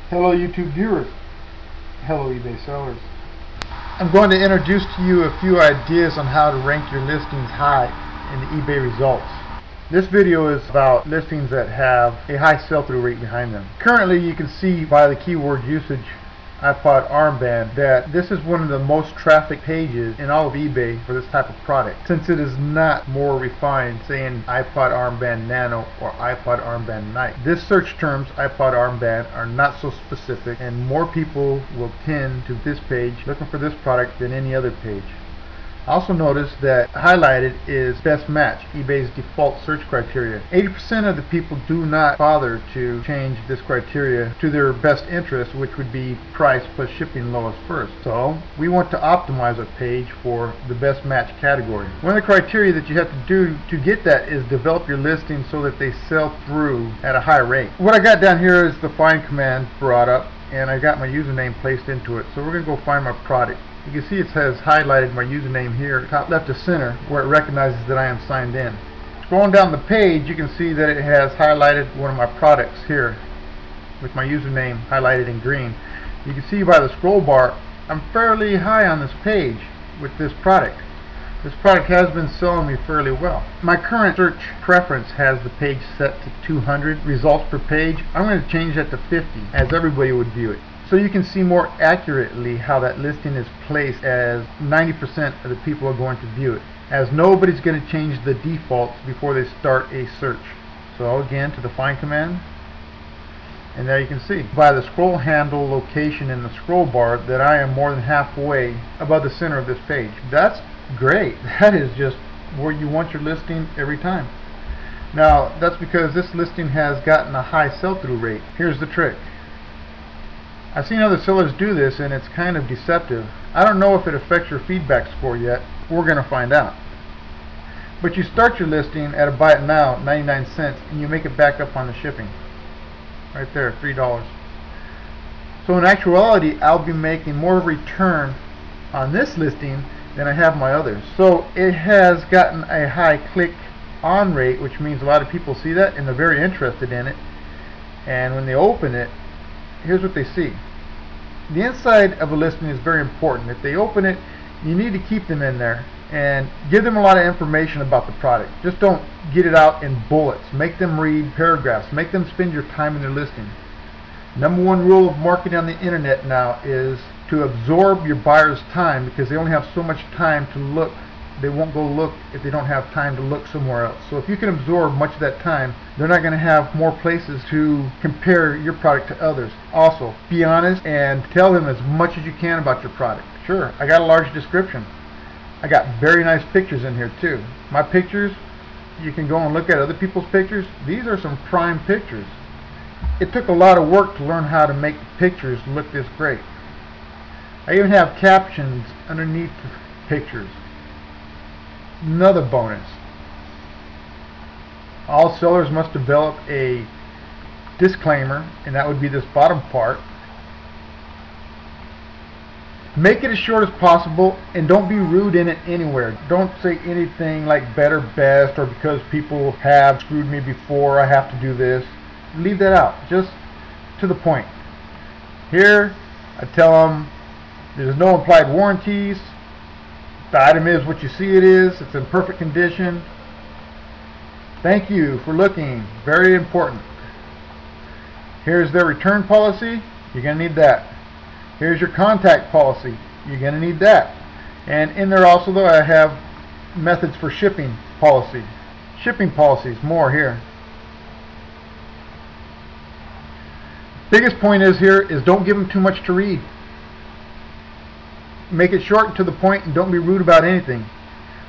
Hello YouTube viewers, hello eBay sellers. I'm going to introduce to you a few ideas on how to rank your listings high in the eBay results. This video is about listings that have a high sell-through rate behind them. Currently you can see by the keyword usage iPod armband that this is one of the most trafficked pages in all of eBay for this type of product, since it is not more refined, saying iPod armband nano or iPod armband night. This search terms iPod armband are not so specific, and more people will tend to this page looking for this product than any other page. Also notice that highlighted is best match, eBay's default search criteria. 80% of the people do not bother to change this criteria to their best interest, which would be price plus shipping lowest first. So we want to optimize our page for the best match category. One of the criteria that you have to do to get that is develop your listing so that they sell through at a high rate. What I got down here is the find command brought up, and I got my username placed into it. So we're going to go find my product. You can see it has highlighted my username here, top left to center, where it recognizes that I am signed in. Scrolling down the page, you can see that it has highlighted one of my products here with my username highlighted in green. You can see by the scroll bar, I'm fairly high on this page with this product. This product has been selling me fairly well. My current search preference has the page set to 200 results per page. I'm going to change that to 50 as everybody would view it, so you can see more accurately how that listing is placed, as 90% of the people are going to view it, as nobody's going to change the defaults before they start a search. So again, to the find command, and there you can see by the scroll handle location in the scroll bar that I am more than halfway above the center of this page. That's great. That is just where you want your listing every time. Now that's because this listing has gotten a high sell-through rate. Here's the trick. I've seen other sellers do this, and it's kind of deceptive. I don't know if it affects your feedback score yet. We're going to find out. But you start your listing at a buy it now, 99 cents, and you make it back up on the shipping. Right there, $3. So in actuality, I'll be making more return on this listing than I have my others. So it has gotten a high click on rate, which means a lot of people see that and they're very interested in it. And when they open it, here's what they see. The inside of a listing is very important. If they open it, you need to keep them in there and give them a lot of information about the product. Just don't get it out in bullets. Make them read paragraphs. Make them spend your time in their listing. Number one rule of marketing on the internet now is to absorb your buyer's time, because they only have so much time to look. They won't go look if they don't have time to look somewhere else. So if you can absorb much of that time, they're not going to have more places to compare your product to others. Also, be honest and tell them as much as you can about your product. Sure, I got a large description. I got very nice pictures in here too. My pictures, you can go and look at other people's pictures. These are some prime pictures. It took a lot of work to learn how to make the pictures look this great. I even have captions underneath the pictures. Another bonus. All sellers must develop a disclaimer, and that would be this bottom part. Make it as short as possible, and don't be rude in it anywhere. Don't say anything like better, best, or because people have screwed me before, I have to do this. Leave that out. Just to the point. Here, I tell them there's no implied warranties. The item is what you see it is. It's in perfect condition. Thank you for looking. Very important. Here's their return policy. You're going to need that. Here's your contact policy. You're going to need that. And in there also, though, I have methods for shipping policy. Shipping policies, more here. Biggest point is here is don't give them too much to read. Make it short and to the point, and don't be rude about anything.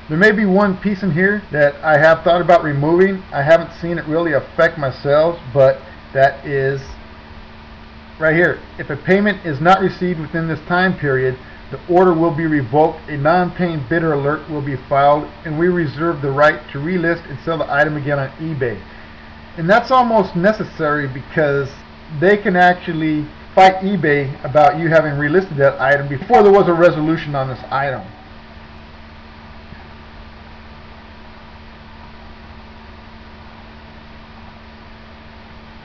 There may be one piece in here that I have thought about removing. I haven't seen it really affect my sales, but that is right here. If a payment is not received within this time period, the order will be revoked, a non-paying bidder alert will be filed, and we reserve the right to relist and sell the item again on eBay. And that's almost necessary, because they can actually fight eBay about you having relisted that item before there was a resolution on this item.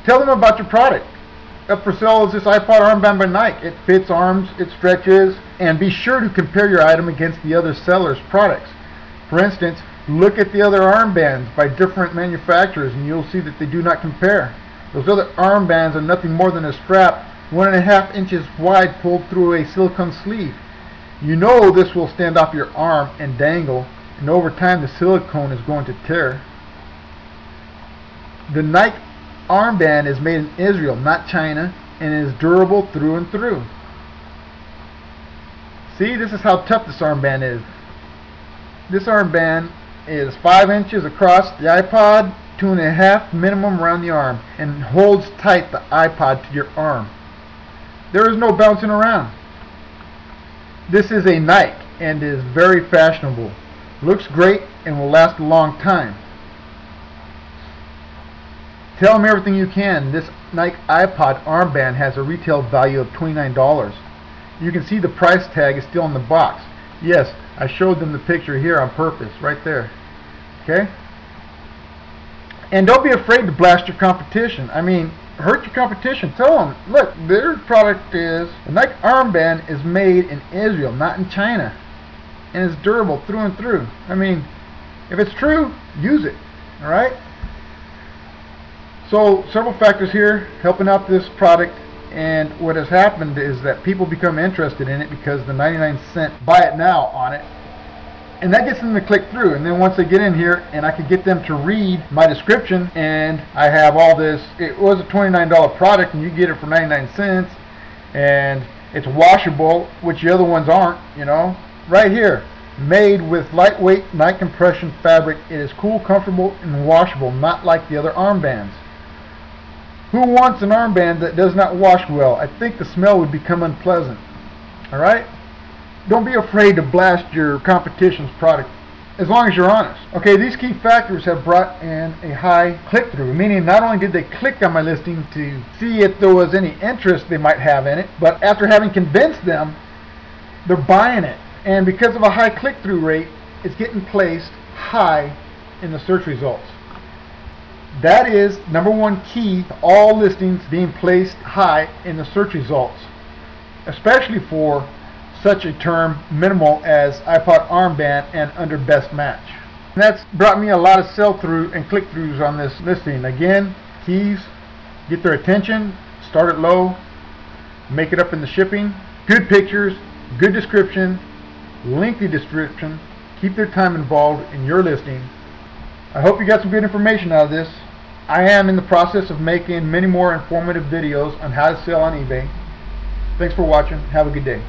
Tell them about your product. up for sale is this iPod armband by Nike. It fits arms, it stretches, and be sure to compare your item against the other seller's products. For instance, look at the other armbands by different manufacturers and you'll see that they do not compare. Those other armbands are nothing more than a strap 1.5 inches wide pulled through a silicone sleeve. You know this will stand off your arm and dangle, and over time the silicone is going to tear. The Nike armband is made in Israel, not China, and is durable through and through. See, this is how tough this armband is. This armband is 5 inches across the iPod, 2.5 minimum around the arm, and holds tight the iPod to your arm. There is no bouncing around. This is a Nike and is very fashionable. Looks great and will last a long time. Tell them everything you can. This Nike iPod armband has a retail value of $29. You can see the price tag is still in the box. Yes, I showed them the picture here on purpose, right there. Okay? And don't be afraid to blast your competition. I mean, hurt your competition. Tell them, look, their product is, the Nike armband is made in Israel, not in China. And it's durable through and through. I mean, if it's true, use it. Alright? So, several factors here helping out this product. And what has happened is that people become interested in it because the 99-cent buy it now on it. And that gets them to click through, and then once they get in here and I can get them to read my description, and I have all this, it was a $29 product and you get it for 99 cents, and it's washable, which the other ones aren't, you know. Right here, made with lightweight Nike compression fabric. It is cool, comfortable, and washable, not like the other armbands. Who wants an armband that does not wash well? I think the smell would become unpleasant. Alright? Don't be afraid to blast your competition's product, as long as you're honest. Okay, these key factors have brought in a high click-through, meaning not only did they click on my listing to see if there was any interest they might have in it, but after having convinced them, they're buying it. And because of a high click-through rate, it's getting placed high in the search results. That is #1 key to all listings being placed high in the search results, especially for such a term minimal as iPod armband and under best match. And that's brought me a lot of sell-through and click-throughs on this listing. Again, keys, get their attention, start it low, make it up in the shipping, good pictures, good description, lengthy description, keep their time involved in your listing. I hope you got some good information out of this. I am in the process of making many more informative videos on how to sell on eBay. Thanks for watching. Have a good day.